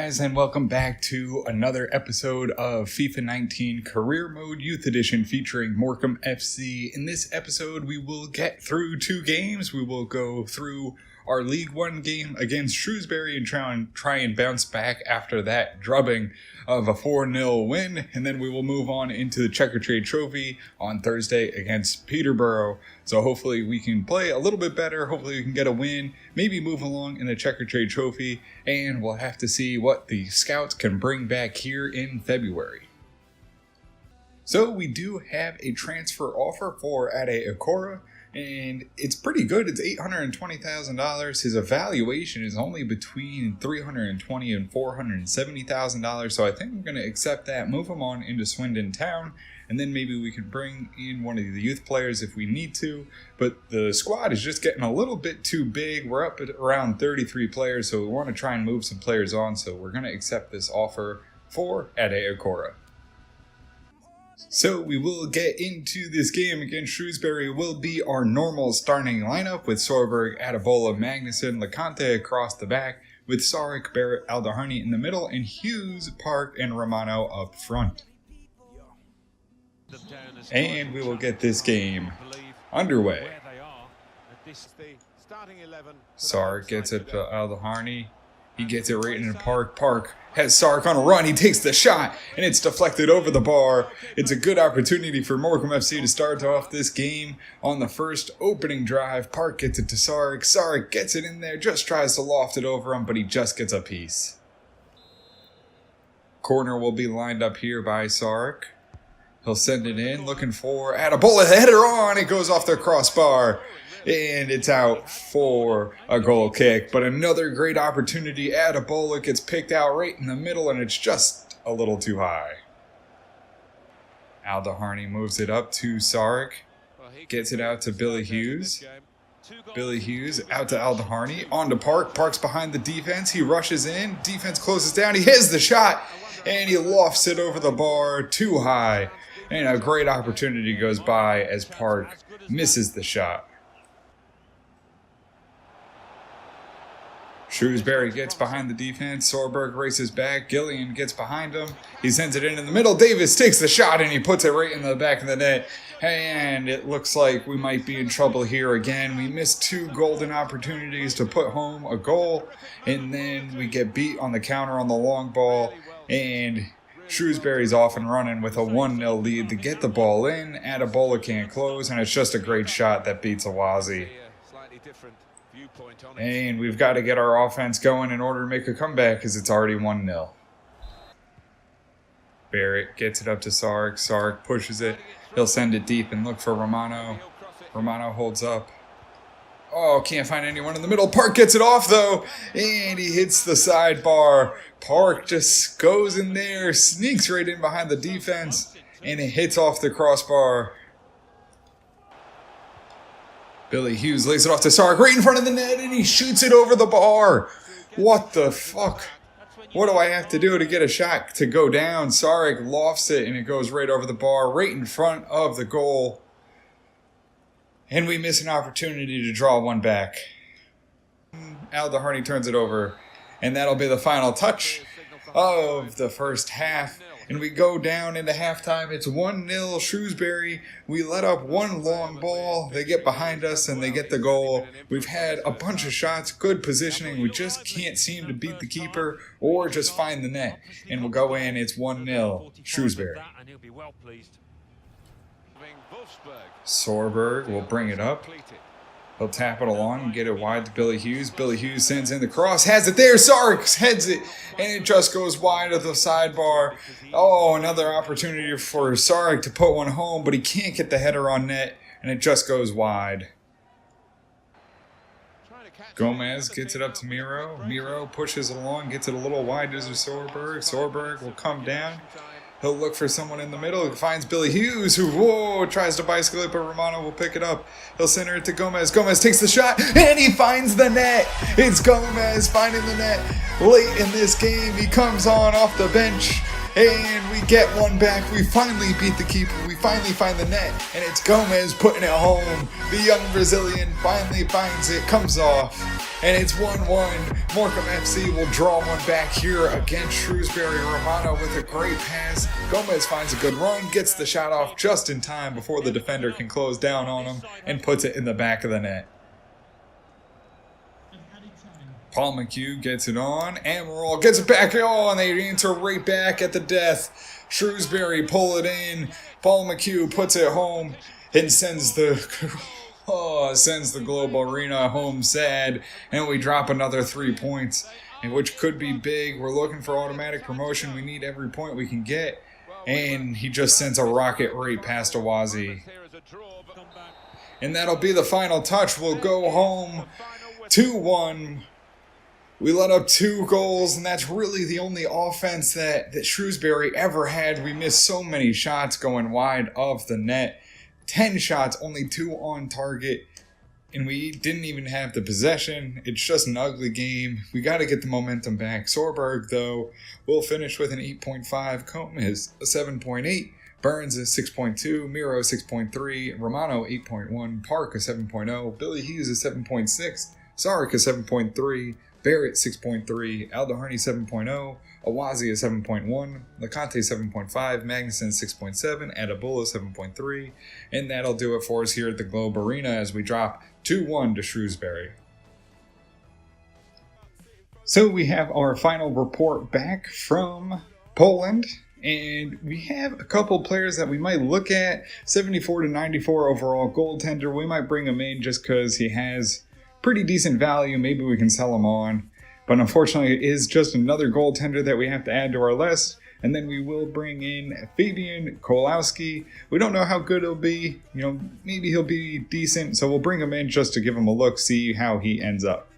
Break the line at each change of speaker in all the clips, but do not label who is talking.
guys, and welcome back to another episode of FIFA 19 Career Mode Youth Edition featuring Morecambe FC. In this episode, we will get through two games. We will go through our League One game against Shrewsbury and try and bounce back after that drubbing of a 4-0 win, and then we will move on into the Checker Trade Trophy on Thursday against Peterborough. So hopefully we can play a little bit better, hopefully we can get a win, maybe move along in the Checker Trade Trophy, and we'll have to see what the scouts can bring back here in February. So we do have a transfer offer for Ade Okora, and it's pretty good. It's $820,000. His evaluation is only between $320,000 and $470,000. So I think I'm going to accept that, move him on into Swindon Town, and then maybe we can bring in one of the youth players if we need to. But the squad is just getting a little bit too big. We're up at around 33 players, so we want to try and move some players on. So we're going to accept this offer for Ade Okora. So we will get into this game against Shrewsbury. Will be our normal starting lineup with Sorberg, Adebola, Magnuson, LeConte across the back, with Sarek, Barrett, Aldoharney in the middle, and Hughes, Park, and Romano up front. And we will get this game underway. Sarek gets it to Aldoharney. He gets it right into Park. Park has Sark on a run. He takes the shot, and it's deflected over the bar. It's a good opportunity for Morecambe FC to start off this game on the first opening drive. Park gets it to Sark. Sark gets it in there, just tries to loft it over him, but he just gets a piece. Corner will be lined up here by Sark. He'll send it in, looking for Adebola. Header on. It goes off the crossbar. And it's out for a goal kick. But another great opportunity. Adebola gets picked out right in the middle, and it's just a little too high. Aldoharney moves it up to Sarek. Gets it out to Billy Hughes. Billy Hughes out to Aldoharney. On to Park. Park's behind the defense. He rushes in. Defense closes down. He hits the shot. And he lofts it over the bar too high. And a great opportunity goes by as Park misses the shot. Shrewsbury gets behind the defense. Sorberg races back. Gillian gets behind him. He sends it in the middle. Davis takes the shot and he puts it right in the back of the net. And it looks like we might be in trouble here again. We missed two golden opportunities to put home a goal. And then we get beat on the counter on the long ball. And Shrewsbury's off and running with a 1-0 lead to get the ball in. Adebola can't close. And it's just a great shot that beats Awazi. And we've got to get our offense going in order to make a comeback because it's already 1-0. Barrett gets it up to Sark. Sark pushes it. He'll send it deep and look for Romano. Romano holds up. Oh, can't find anyone in the middle. Park gets it off, though, and he hits the sidebar. Park just goes in there, sneaks right in behind the defense, and it hits off the crossbar. Billy Hughes lays it off to Sark right in front of the net, and he shoots it over the bar. What the fuck? What do I have to do to get a shot to go down? Sark lofts it, and it goes right over the bar, right in front of the goal. And we miss an opportunity to draw one back. Aldoharney turns it over, and that'll be the final touch of the first half. And we go down into halftime. It's 1-0 Shrewsbury. We let up one long ball. They get behind us and they get the goal. We've had a bunch of shots, good positioning. We just can't seem to beat the keeper or just find the net. And we'll go in. It's 1-0 Shrewsbury. Sorberg will bring it up. He'll tap it along and get it wide to Billy Hughes. Billy Hughes sends in the cross. Has it there. Sark heads it. And it just goes wide of the sidebar. Oh, another opportunity for Sark to put one home. But he can't get the header on net. And it just goes wide. Gomez gets it up to Miro. Miro pushes it along. Gets it a little wide to Sorberg. Sorberg will come down. He'll look for someone in the middle. He finds Billy Hughes, who tries to bicycle it, but Romano will pick it up. He'll center it to Gomez. Gomez takes the shot, and he finds the net. It's Gomez finding the net. Late in this game, he comes on off the bench, and we get one back. We finally beat the keeper. We finally find the net, and it's Gomez putting it home. The young Brazilian finally finds it, comes off, And it's 1-1. Morecambe FC will draw one back here against Shrewsbury. Romano with a great pass. Gomez finds a good run, gets the shot off just in time before the defender can close down on him, and puts it in the back of the net. Paul McHugh gets it on. Amaral gets it back. Oh, and they answer right back at the death. Shrewsbury pull it in. Paul McHugh puts it home and sends the Globe Arena home sad. And we drop another 3 points, which could be big. We're looking for automatic promotion. We need every point we can get. And he just sends a rocket right past Awazi. And that'll be the final touch. We'll go home 2-1. We let up 2 goals, and that's really the only offense that Shrewsbury ever had. We missed so many shots going wide of the net. 10 shots, only 2 on target, and we didn't even have the possession. It's just an ugly game. We got to get the momentum back. Sorberg, though, will finish with an 8.5. Combs a 7.8. Burns a 6.2. Miro 6.3. Romano 8.1. Park a 7.0. Billy Hughes a 7.6. Sarek a 7.3. Barrett 6.3, Aldoharney 7.0, Awazi 7.1, LeConte 7.5, Magnuson 6.7, Adabula 7.3, and that'll do it for us here at the Globe Arena as we drop 2-1 to Shrewsbury. So we have our final report back from Poland, and we have a couple players that we might look at. 74 to 94 overall goaltender. We might bring him in just because he has pretty decent value. Maybe we can sell him on, but unfortunately it is just another goaltender that we have to add to our list. And then we will bring in Fabian Kolowski. We don't know how good he'll be. Maybe he'll be decent, so we'll bring him in just to give him a look, see how he ends up.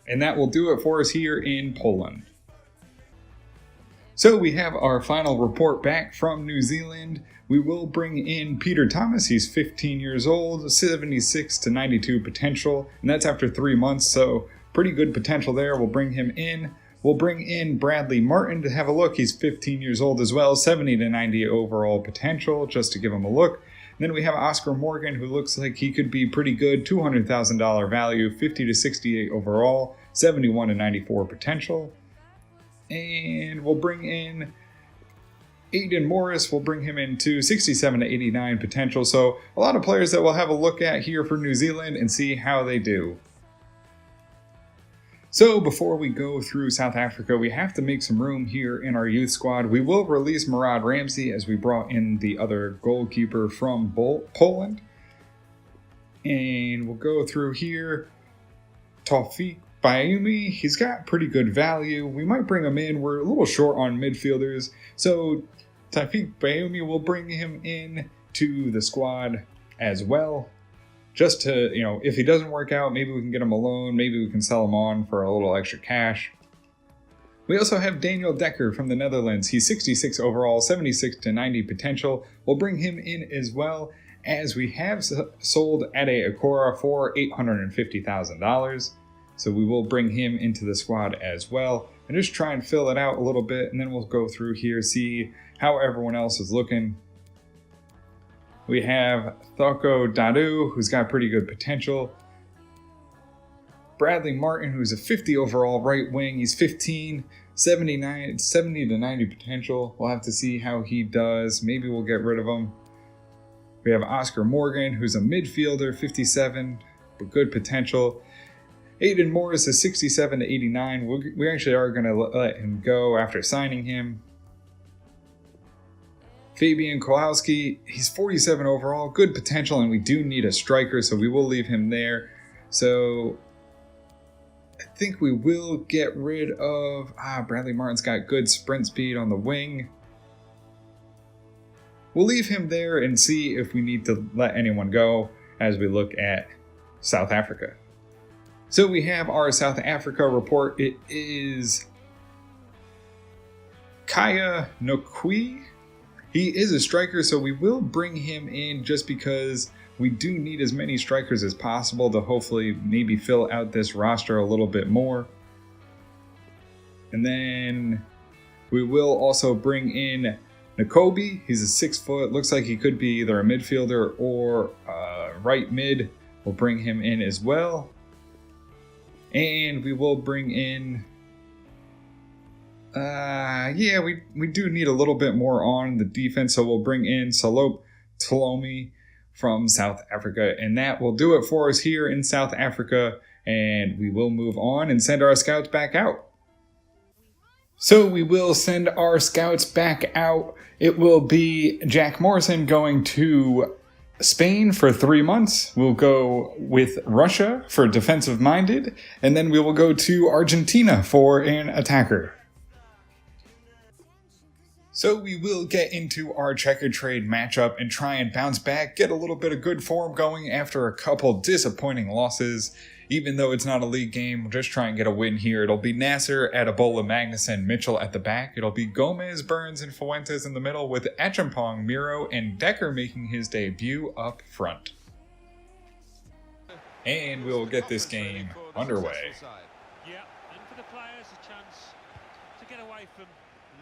And that will do it for us here in Poland. So we have our final report back from New Zealand. We will bring in Peter Thomas. He's 15 years old, 76 to 92 potential, and that's after 3 months, so pretty good potential there. We'll bring him in. We'll bring in Bradley Martin to have a look. He's 15 years old as well, 70 to 90 overall potential, just to give him a look. And then we have Oscar Morgan, who looks like he could be pretty good, $200,000 value, 50 to 68 overall, 71 to 94 potential. And we'll bring in Aiden Morris. We'll bring him into 67 to 89 potential. So a lot of players that we'll have a look at here for New Zealand and see how they do. So before we go through South Africa, we have to make some room here in our youth squad. We will release Murad Ramsey as we brought in the other goalkeeper from Poland. And we'll go through here. Taufik Bayumi, he's got pretty good value. We might bring him in. We're a little short on midfielders. So Taufik Bayumi, will bring him in to the squad as well. Just to, if he doesn't work out, maybe we can get him a loan. Maybe we can sell him on for a little extra cash. We also have Daniel Decker from the Netherlands. He's 66 overall, 76 to 90 potential. We'll bring him in as well, as we have sold Ade Akora for $850,000. So we will bring him into the squad as well and just try and fill it out a little bit. And then we'll go through here, see how everyone else is looking. We have Thoko Dadu, who's got pretty good potential. Bradley Martin, who's a 50 overall right wing. He's 15, 70 to 90 potential. We'll have to see how he does. Maybe we'll get rid of him. We have Oscar Morgan, who's a midfielder, 57, but good potential. Aiden Morris is 67 to 89. We actually are going to let him go after signing him. Fabian Kolowski, he's 47 overall, good potential, and we do need a striker, so we will leave him there. So I think we will get rid of... Bradley Martin's got good sprint speed on the wing. We'll leave him there and see if we need to let anyone go as we look at South Africa. So we have our South Africa report. It is Kaya Nokwi. He is a striker, so we will bring him in just because we do need as many strikers as possible to hopefully maybe fill out this roster a little bit more. And then we will also bring in Nakobe. He's a 6 foot. Looks like he could be either a midfielder or right mid. We'll bring him in as well. And we will bring in... we do need a little bit more on the defense, so we'll bring in Salop Tolomi from South Africa, and that will do it for us here in South Africa, and we will move on and send our scouts back out. So we will send our scouts back out. It will be Jack Morrison going to Spain for 3 months. We'll go with Russia for defensive-minded, and then we will go to Argentina for an attacker. So we will get into our checker trade matchup and try and bounce back, get a little bit of good form going after a couple disappointing losses. Even though it's not a league game, we'll just try and get a win here. It'll be Nasser, Adebola, Magnuson, Mitchell at the back. It'll be Gomez, Burns, and Fuentes in the middle, with Achampong, Miro, and Decker making his debut up front. And we'll get this game underway.
Yeah, and for the players a chance to get away from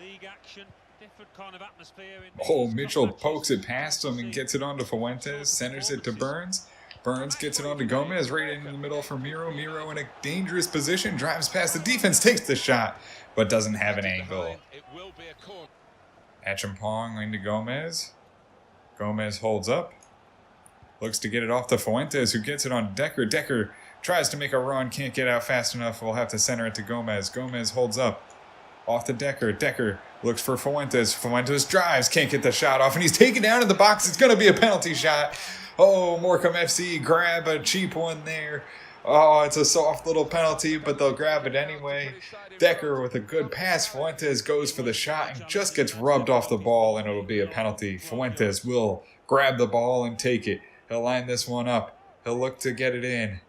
league action. Different kind of atmosphere.
Mitchell pokes it past him and gets it onto Fuentes, centers it to Burns. Burns gets it onto Gomez, right in the middle for Miro. Miro in a dangerous position, drives past the defense, takes the shot, but doesn't have an angle. Achampong into Gomez. Gomez holds up. Looks to get it off to Fuentes, who gets it on Decker. Decker tries to make a run, can't get out fast enough. We'll have to center it to Gomez. Gomez holds up. Off to Decker. Decker looks for Fuentes. Fuentes drives, can't get the shot off, and he's taken down in the box. It's going to be a penalty shot. Oh, Morecambe FC grab a cheap one there. Oh, it's a soft little penalty, but they'll grab it anyway. Decker with a good pass. Fuentes goes for the shot and just gets rubbed off the ball, and it'll be a penalty. Fuentes will grab the ball and take it. He'll line this one up. He'll look to get it in.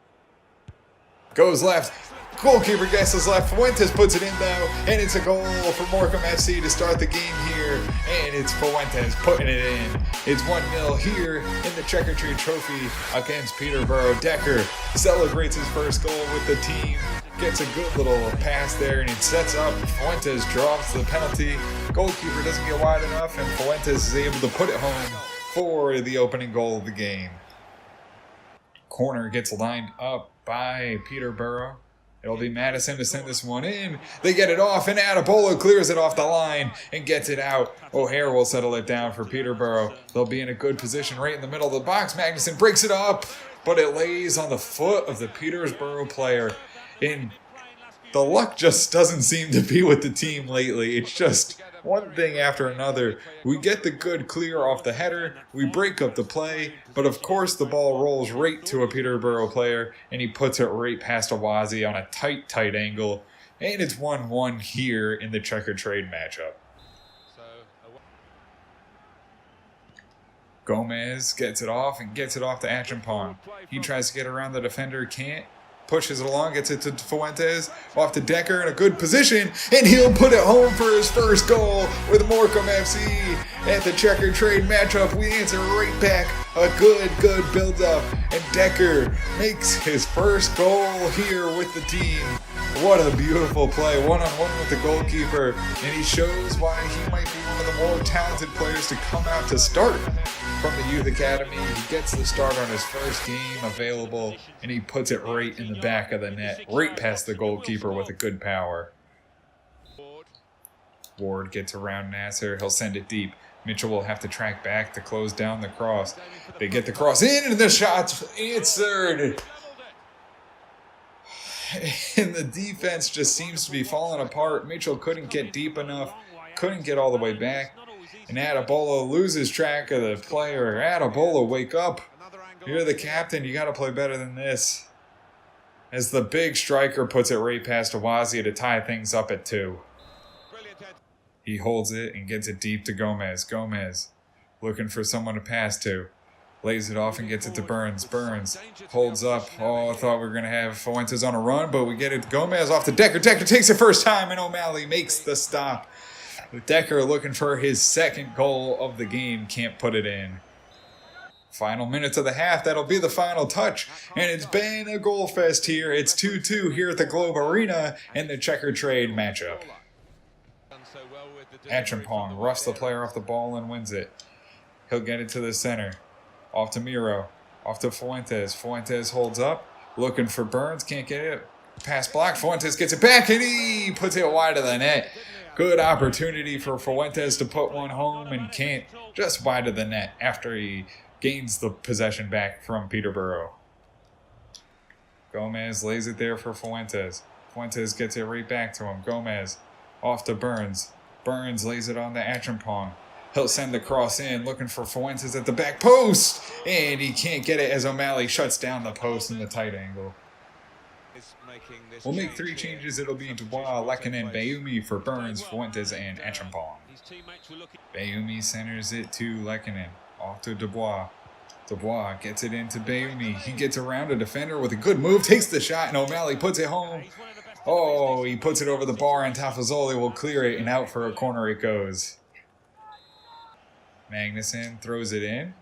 Goes left. Goalkeeper guesses left. Fuentes puts it in though, and it's a goal for Morecambe FC to start the game here. And it's Fuentes putting it in. It's 1-0 here in the Checker Trade Trophy against Peterborough. Decker celebrates his first goal with the team. Gets a good little pass there, and it sets up. Fuentes drops the penalty. Goalkeeper doesn't get wide enough, and Fuentes is able to put it home for the opening goal of the game. Corner gets lined up by Peterborough. It'll be Madison to send this one in. They get it off, and Adebola clears it off the line and gets it out. O'Hare will settle it down for Peterborough. They'll be in a good position right in the middle of the box. Magnuson breaks it up, but it lays on the foot of the Peterborough player. And the luck just doesn't seem to be with the team lately. It's just one thing after another. We get the good clear off the header, we break up the play, but of course the ball rolls right to a Peterborough player, and he puts it right past Awazi on a tight angle, and it's 1-1 here in the checker trade matchup. Gomez gets it off and gets it off to Achampong. He tries to get around the defender, can't. Pushes it along, gets it to Fuentes, off to Decker in a good position, and he'll put it home for his first goal with Morecambe FC. At the checker trade matchup, we answer right back. A good build-up, and Decker makes his first goal here with the team. What a beautiful play, one-on-one with the goalkeeper, and he shows why he might be one of the more talented players to come out to start from the youth academy. He gets the start on his first game available, and he puts it right in the back of the net, right past the goalkeeper with a good power. Ward gets around Nasser. He'll send it deep. Mitchell will have to track back to close down the cross. They get the cross in, and the shot's answered. And the defense just seems to be falling apart. Mitchell couldn't get deep enough, couldn't get all the way back. And Adebola loses track of the player. Adebola, wake up. You're the captain. You got to play better than this. As the big striker puts it right past Awazi to tie things up at 2. He holds it and gets it deep to Gomez. Gomez looking for someone to pass to. Lays it off and gets it to Burns. Burns holds up. Oh, I thought we were going to have Fuentes on a run, but we get it to Gomez off to Decker. Decker takes it first time, and O'Malley makes the stop. Decker looking for his second goal of the game. Can't put it in. Final minutes of the half. That'll be the final touch. And it's been a goal fest here. It's 2-2 here at the Globe Arena in the checker trade matchup. Achampong roughs the player off the ball and wins it. He'll get it to the center. Off to Miro. Off to Fuentes. Fuentes holds up. Looking for Burns. Can't get it. Pass block. Fuentes gets it back and he puts it wide of the net. Good opportunity for Fuentes to put one home and can't, just wide of the net after he gains the possession back from Peterborough. Gomez lays it there for Fuentes. Fuentes gets it right back to him. Gomez off to Burns. Burns lays it on the Achampong. He'll send the cross in, looking for Fuentes at the back post. And he can't get it as O'Malley shuts down the post in the tight angle. We'll make 3 changes. It'll be Dubois, Lekanen, Bayumi for Burns, Fuentes, and Achampong. Bayumi centers it to Lekanen. Off to Dubois. Dubois gets it into Bayumi. He gets around a defender with a good move, takes the shot, and O'Malley puts it home. Oh, he puts it over the bar, and Tafazoli will clear it, and out for a corner it goes. Magnuson throws it in.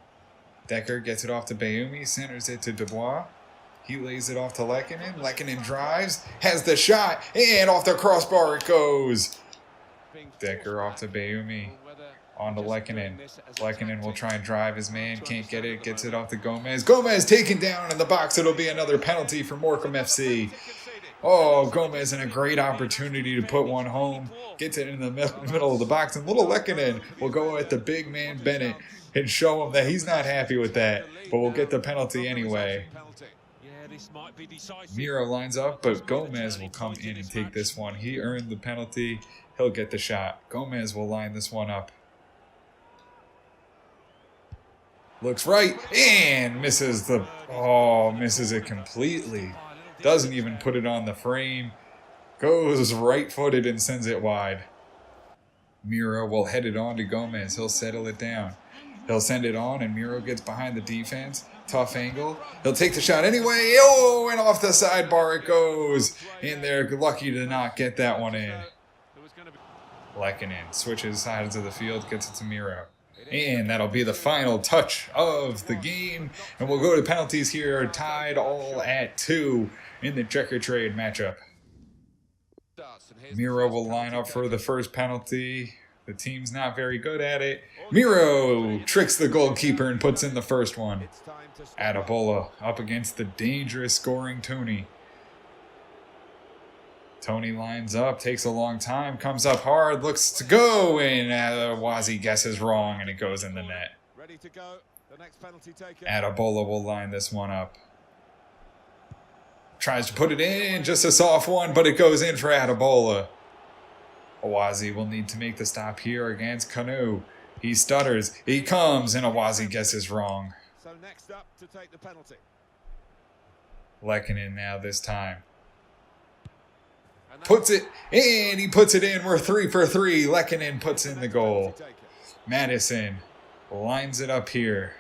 Decker gets it off to Bayumi, centers it to Dubois. He lays it off to Lekanen. Lekanen drives, has the shot, and off the crossbar it goes. Decker off to Bayumi. On to Lekanen. Lekanen will try and drive his man. Can't get it. Gets it off to Gomez. Gomez taken down in the box. It'll be another penalty for Morecambe FC. Oh, Gomez in a great opportunity to put one home. Gets it in the middle of the box. And little Lekanen will go at the big man Bennett and show him that he's not happy with that. But we'll get the penalty anyway. Miro lines up, but Gomez will come in and take this one. He earned the penalty. He'll get the shot. Gomez will line this one up. Looks right and misses misses it completely. Doesn't even put it on the frame. Goes right-footed and sends it wide. Miro will head it on to Gomez. He'll settle it down. He'll send it on and Miro gets behind the defense. Tough angle. He'll take the shot anyway. Oh, and off the sidebar it goes. And they're lucky to not get that one in. Lekanen switches sides of the field, gets it to Miro. And that'll be the final touch of the game. And we'll go to penalties here, tied all at 2 in the checker trade matchup. Miro will line up for the first penalty. The team's not very good at it. Miro tricks the goalkeeper and puts in the first one. Adebola up against the dangerous scoring Tony. Tony lines up, takes a long time, comes up hard, looks to go, and Wazi guesses wrong, and it goes in the net. Adebola will line this one up. Tries to put it in, just a soft one, but it goes in for Adebola. Awazi will need to make the stop here against Kanu. He stutters, he comes, and Awazi guesses wrong.
So next up to take the penalty.
Lekanen now this time. Puts it, and he puts it in. We're 3 for 3. Lekanen puts in the goal. Madison lines it up here.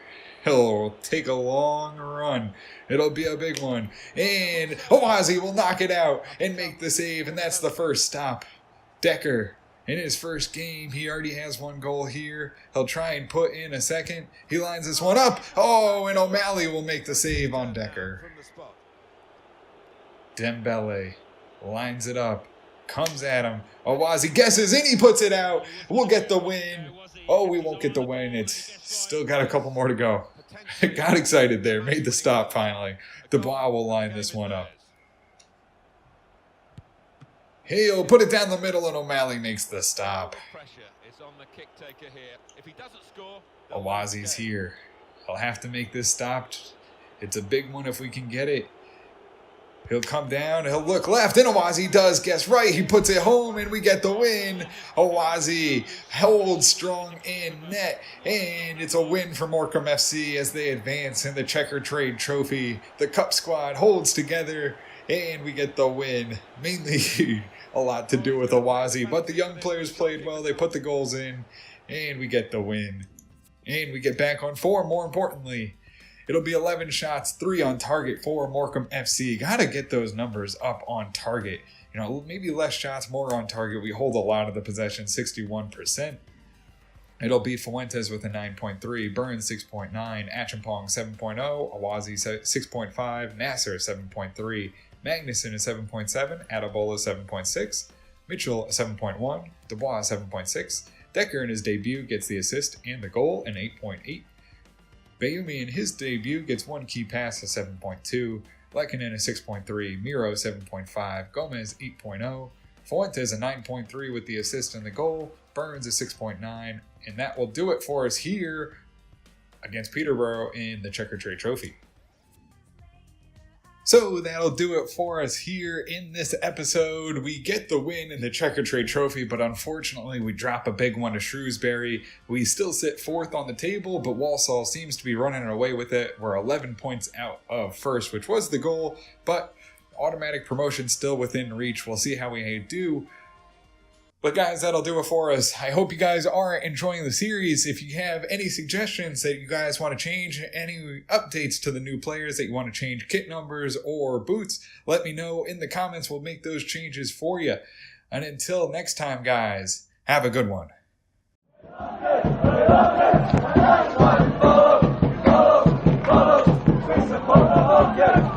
He'll take a long run. It'll be a big one. And Awazi will knock it out and make the save, and that's the first stop. Decker, in his first game, he already has 1 goal here. He'll try and put in a second. He lines this one up. Oh, and O'Malley will make the save on Decker. Dembele lines it up, comes at him. Awazi guesses and he puts it out. We'll get the win. Oh, we won't get the win. It's still got a couple more to go. Got excited there. Made the stop finally. Dubois will line this one up. He'll put it down the middle and O'Malley makes the stop. Awazi's here. He'll have to make this stop. It's a big one if we can get it. He'll come down, he'll look left, and Awazi does guess right. He puts it home, and we get the win. Awazi holds strong in net, and it's a win for Morecambe FC as they advance in the Checker Trade Trophy. The Cup squad holds together, and we get the win. Mainly a lot to do with Awazi, but the young players played well. They put the goals in, and we get the win. And we get back on form, more importantly. It'll be 11 shots, 3 on target for Morecambe FC. Got to get those numbers up on target. You know, maybe less shots, more on target. We hold a lot of the possession, 61%. It'll be Fuentes with a 9.3, Burns 6.9, Achampong 7.0, Awazi 6.5, Nasser 7.3, Magnuson is 7.7, Adebola 7.6, Mitchell 7.1, Dubois 7.6. Decker in his debut gets the assist and the goal, an 8.8. Bayumi in his debut gets 1 key pass, a 7.2. Lekkonen a 6.3, Miro 7.5, Gomez 8.0, Fuentes a 9.3 with the assist and the goal, Burns a 6.9, and that will do it for us here against Peterborough in the Checker Trade Trophy. So that'll do it for us here in this episode. We get the win in the Checker Trade Trophy, but unfortunately we drop a big one to Shrewsbury. We still sit 4th on the table, but Walsall seems to be running away with it. We're 11 points out of first, which was the goal, but automatic promotion still within reach. We'll see how we do. But guys, that'll do it for us. I hope you guys are enjoying the series. If you have any suggestions that you guys want to change, any updates to the new players that you want to change, kit numbers or boots, let me know in the comments. We'll make those changes for you. And until next time, guys, have a good one.
Follow,